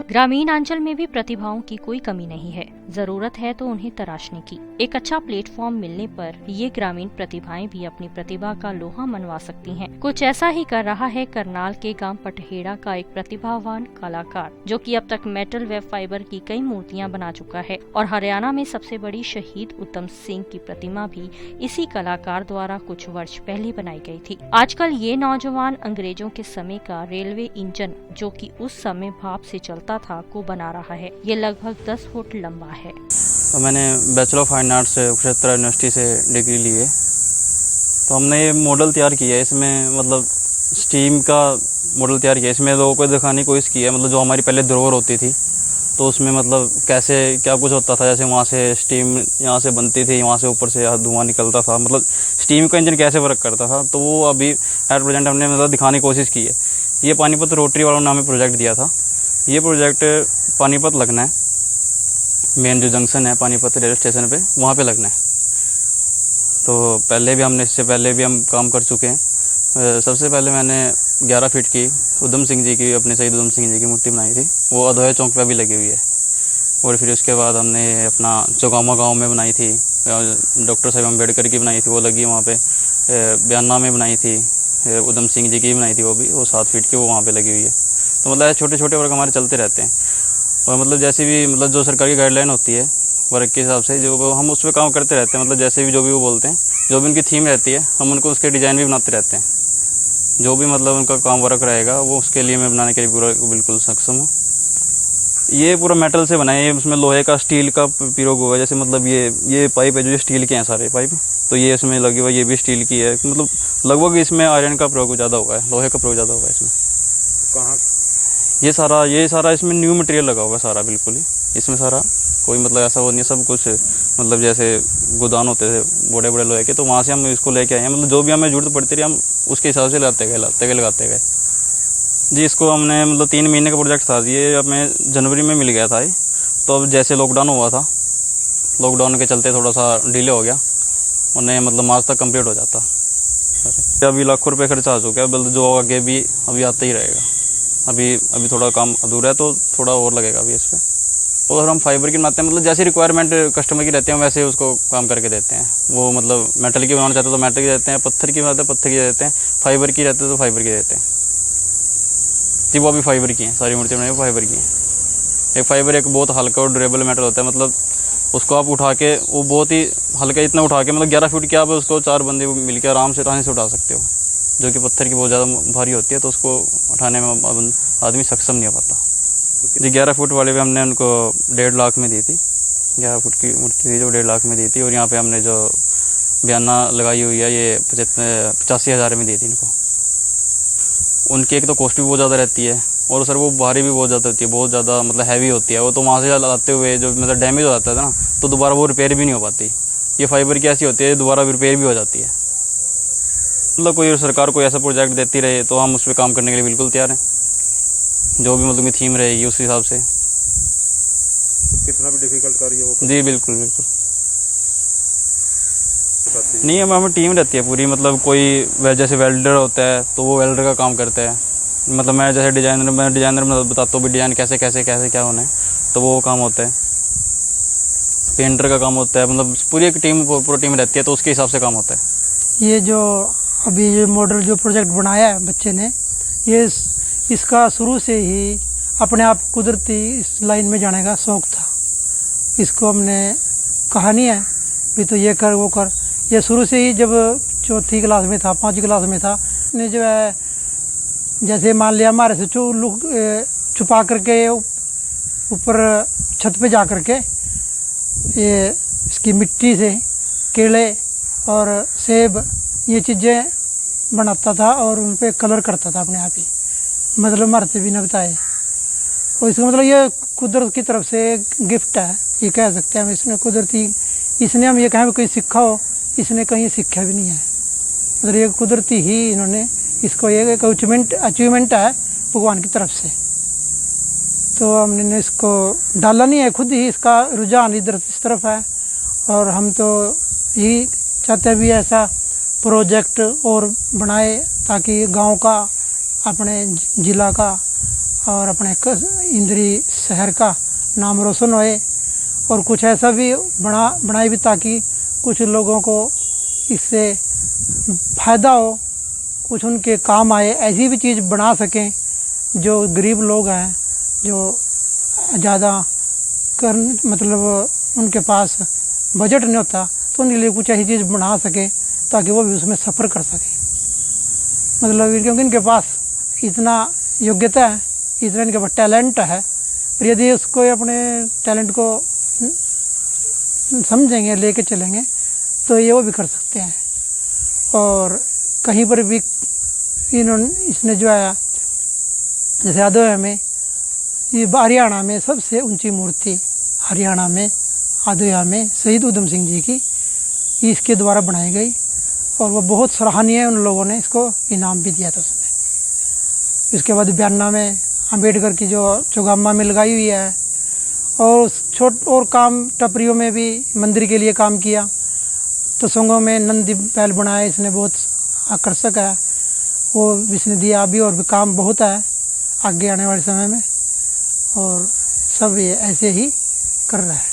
ग्रामीण अंचल में भी प्रतिभाओं की कोई कमी नहीं है, जरूरत है तो उन्हें तराशने की। एक अच्छा प्लेटफॉर्म मिलने पर ये ग्रामीण प्रतिभाएं भी अपनी प्रतिभा का लोहा मनवा सकती हैं। कुछ ऐसा ही कर रहा है करनाल के गांव पटहेड़ा का एक प्रतिभावान कलाकार, जो कि अब तक मेटल व फाइबर की कई मूर्तियां बना चुका है। और हरियाणा में सबसे बड़ी शहीद उधम सिंह की प्रतिमा भी इसी कलाकार द्वारा कुछ वर्ष पहले बनाई गई थी। आजकल ये नौजवान अंग्रेजों के समय का रेलवे इंजन, जो कि उस समय भाप से चलता था, को बना रहा है। ये लगभग 10 फुट लंबा है। तो मैंने bachelor of fine arts Kurukshetra university से डिग्री ली है। तो हमने ये मॉडल तैयार किया है, इसमें मतलब स्टीम का मॉडल तैयार किया है। इसमें लोगों को दिखाने की कोशिश की है, मतलब जो हमारी पहले धरोहर होती थी, तो उसमें मतलब कैसे क्या कुछ होता था। जैसे वहाँ से स्टीम यहाँ से बनती थी, वहाँ से ऊपर से धुआं निकलता था, मतलब स्टीम का इंजन कैसे वर्क करता था। तो वो अभी एट प्रेजेंट हमने मतलब दिखाने की कोशिश की है। ये पानीपत रोटरी वालों ने हमें प्रोजेक्ट दिया था। ये प्रोजेक्ट पानीपत लगना है, मेन जो जंक्शन है पानीपत रेलवे स्टेशन पे, वहाँ पे लगना है। तो पहले भी हमने इससे पहले भी हम काम कर चुके हैं। सबसे पहले मैंने 11 फीट की उधम सिंह जी की, अपने शहीद उधम सिंह जी की मूर्ति बनाई थी। वो अधोया चौक पे भी लगी हुई है। और फिर उसके बाद हमने अपना चौगामा गांव में बनाई थी, डॉक्टर साहब अम्बेडकर की बनाई थी, वो लगी वहाँ पे। बयाना में बनाई थी, उधम सिंह जी की बनाई थी, वो 7 फीट की, वो वहाँ पे लगी हुई है। तो मतलब छोटे छोटे वर्क हमारे चलते रहते हैं। और मतलब जैसे भी मतलब जो सरकार की गाइडलाइन होती है वर्क के हिसाब से, जो हम उस पर काम करते रहते हैं। मतलब जैसे भी जो भी वो बोलते हैं, जो भी उनकी थीम रहती है, हम उनको उसके डिज़ाइन भी बनाते रहते हैं। जो भी मतलब उनका काम वर्क रहेगा, वो उसके लिए मैं बनाने के लिए पूरा बिल्कुल सक्षम हूँ। ये पूरा मेटल से बना है, उसमें लोहे का स्टील का प्रयोग हुआ है। जैसे मतलब ये पाइप है जो स्टील के हैं सारे पाइप, तो ये इसमें लगी हुआ, ये भी स्टील की है। मतलब लगभग इसमें आयरन का प्रयोग ज़्यादा हुआ है, लोहे का प्रयोग ज़्यादा हुआ है इसमें। कहाँ ये सारा इसमें न्यू मटेरियल लगा होगा सारा, बिल्कुल ही इसमें सारा कोई मतलब ऐसा वो नहीं, सब कुछ मतलब जैसे गोदान होते थे बड़े बड़े लोहे के, तो वहाँ से हम इसको लेके आए हैं। मतलब जो भी हमें जरूरत पड़ती रही, हम उसके हिसाब से लगाते गए। जी, इसको हमने मतलब 3 महीने का प्रोजेक्ट था। ये हमें जनवरी में मिल गया था। तो अब जैसे लॉकडाउन हुआ था, लॉकडाउन के चलते थोड़ा सा डिले हो गया, उन्हें मतलब मार्च तक कंप्लीट हो जाता। अभी लाखों रुपये खर्चा आ चुका है, बल्कि जो आगे भी अभी आता ही रहेगा। अभी थोड़ा काम अधूरा है, तो थोड़ा और लगेगा अभी इस पर। और हम फाइबर की बनाते हैं, मतलब जैसी रिक्वायरमेंट कस्टमर की रहती है, वैसे उसको काम करके देते हैं। वो मतलब मेटल की बनाना चाहते हैं तो मेटल की देते हैं, पत्थर की बनाते हैं पत्थर की देते हैं, फाइबर की रहते हैं तो फाइबर की देते हैं। जी, वो अभी फाइबर की हैं, सारी मूर्तियाँ बनाई फाइबर की हैं। एक फाइबर एक बहुत हल्का और ड्यूरेबल मेटल होता है, मतलब उसको आप उठा के, वो बहुत ही हल्का, इतना उठा के मतलब 11 फीट की आप उसको 4 बंदे मिलकर आराम से उठा सकते हो। जो कि पत्थर की बहुत ज़्यादा भारी होती है, तो उसको उठाने में आदमी सक्षम नहीं हो पाता। जी, 11 फुट वाले पे हमने उनको 1.5 लाख में दी थी। 11 फुट की मूर्ति थी जो 1.5 लाख में दी थी। और यहाँ पे हमने जो बयाना लगाई हुई है, ये 85,000 में दी थी इनको। उनकी एक तो कॉस्ट भी बहुत ज़्यादा रहती है, और सर वो भारी भी बहुत ज़्यादा होती है, बहुत ज़्यादा मतलब हैवी होती है। वो तो वहाँ से लाते हुए जो मतलब डैमेज हो जाता था ना, तो दोबारा वो रिपेयर भी नहीं हो पाती। ये फाइबर की ऐसी होती है, दोबारा रिपेयर भी हो जाती है। मतलब कोई सरकार कोई ऐसा प्रोजेक्ट देती रहे, तो हम उस पर काम करने के लिए बिल्कुल तैयार हैं। जो भी मतलब थीम रहेगी उस हिसाब से। कितना भी डिफिकल्ट कार्य हो। जी, बिल्कुल। नहीं, हमें टीम रहती है पूरी। मतलब कोई जैसे वेल्डर होता है, तो वो वेल्डर का काम करता है। मतलब मैं जैसे डिजाइनर मतलब बताता हूँ भी डिजाइन कैसे क्या होना है, तो वो काम होता है। पेंटर का काम होता है। मतलब पूरी एक टीम, पूरी टीम रहती है, तो उसके हिसाब से काम होता है। ये जो अभी ये मॉडल जो प्रोजेक्ट बनाया है बच्चे ने, ये इसका शुरू से ही अपने आप कुदरती इस लाइन में जाने का शौक था। इसको हमने कहानी है भी तो ये कर वो कर, ये शुरू से ही जब 4th क्लास में था, 5वीं क्लास में था, ने जो है जैसे मान लिया हमारे से छुपा करके ऊपर छत पे जा करके ये इसकी मिट्टी से केले और सेब ये चीज़ें बनाता था और उन पे कलर करता था अपने आप ही, मतलब मरते भी न बताए। और इसका मतलब ये कुदरत की तरफ से गिफ्ट है, ये कह सकते हैं हम। इसमें कुदरती, इसने हम ये कहें कोई सीखा हो, इसने कहीं सीखा भी नहीं है। मतलब ये कुदरती ही इन्होंने इसको ये एक अचीवमेंट है भगवान की तरफ से। तो हमने इसको डाला नहीं है, खुद ही इसका रुझान इधर इस तरफ है। और हम तो यही चाहते भी ऐसा प्रोजेक्ट और बनाए ताकि गांव का, अपने ज़िला का और अपने इंद्री शहर का नाम रोशन होए। और कुछ ऐसा भी बनाए भी ताकि कुछ लोगों को इससे फ़ायदा हो, कुछ उनके काम आए। ऐसी भी चीज़ बना सकें जो गरीब लोग हैं, जो ज़्यादा मतलब उनके पास बजट नहीं होता, तो उनके लिए कुछ ऐसी चीज़ बना सके ताकि वो भी उसमें सफ़र कर सकें। मतलब क्योंकि इनके पास इतना योग्यता है, इतना इनके पास टैलेंट है, पर यदि उसको अपने टैलेंट को समझेंगे, लेके चलेंगे, तो ये वो भी कर सकते हैं। और कहीं पर भी इसने जो है, जैसे आदोया में, ये हरियाणा में सबसे ऊंची मूर्ति हरियाणा में आदोया में शहीद उधम सिंह जी की इसके द्वारा बनाई गई, और वो बहुत सराहनीय है। उन लोगों ने इसको इनाम भी दिया था उसमें। इसके बाद बयाना में अम्बेडकर की जो चौगामा में लगाई हुई है, और और काम टपरियों में भी मंदिर के लिए काम किया। तो संगों में नंदी बैल बनाया, इसने बहुत आकर्षक है, वो इसने दिया। अभी और भी काम बहुत है आगे आने वाले समय में, और सब ये ऐसे ही कर रहा है।